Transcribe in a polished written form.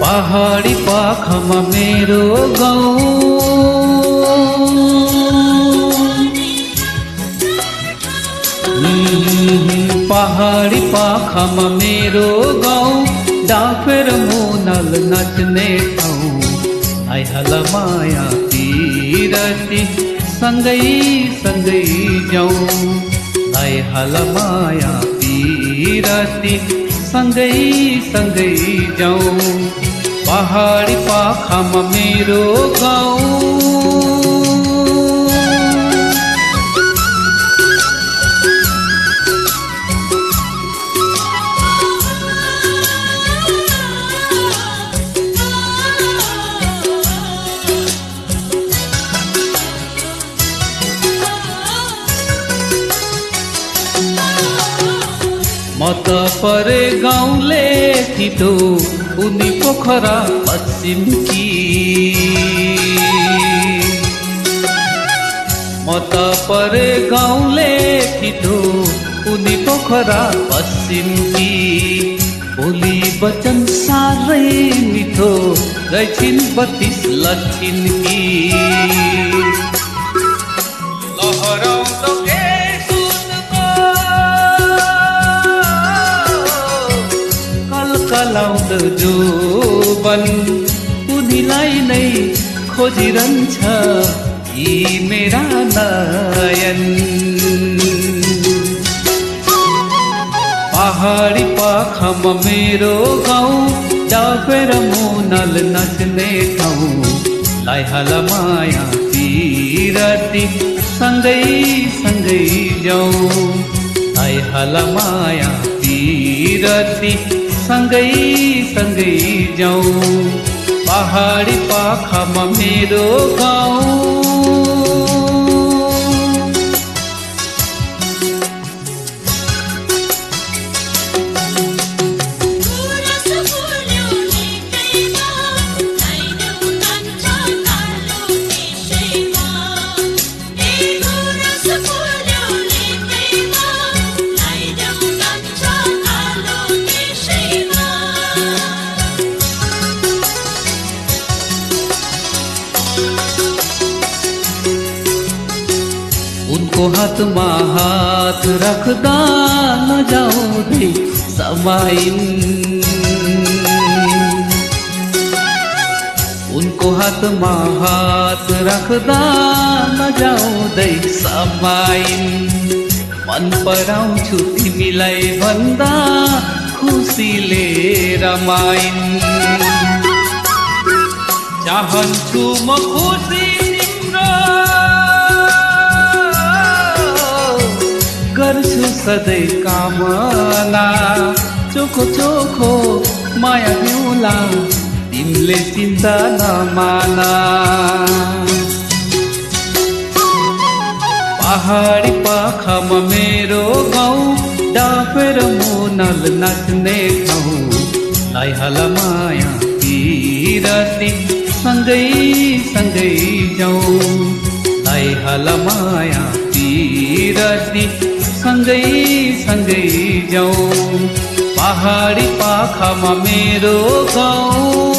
पहाडी पाखमा मेरो गाउँ, पहाडी पाखमा मेरो गाउँ, डाँफेर मुनाल नाच्ने ठाउँ। आइहाल माया पिरती सँगै सँगै जाउँ, आइहाल माया पिरती सँगै सँगै जाउँ। पहाडी पाखमा मेरो गाउँ, म त परे गाउँले छिटो उनी पोखरा पश्चिमकी। म त परे गाउँले छिटो उनी पोखरा पश्चिमकी। बोली वचन साह्रै मिठो रहेछिन् 32 लक्षिनकी। लहराउँदो कलाउँदो जोबन उनीलाई नै खोजिरहन्छ यी मेरा नयन। पहाडी पाखमा मेरो गाउँ, डाँफेर मुनाल नाच्ने ठाउँ। आइहाल माया पिरती सँगै सँगै जाउँ, आइहाल माया पिरती सँगै सँगै जाउँ। पहाडी पाखमा मेरो गाउँ, उनको हातमा हात राख्दा नजाउँदै समाइन्। उनको हातमा हात राख्दा नजाउँदै समाइन्। मन पराउँछु तिमीलाई भन्दा खुसीले रमाइन्। चाहन्छु म खुसी गर्छु सधैँ कामना। चोखो चोखो माया दिउला तिमीले चिन्ता नमाना। पहाडी पाखमा मेरो गाउँ, डाँफेर मुनाल नाच्ने ठाउँ। आइहाल माया पिरती सँगै सँगै जाउँ, आइहाल माया पिरती सँगै सँगै जाउँ। पहाडी पाखमा मेरो गाउँ।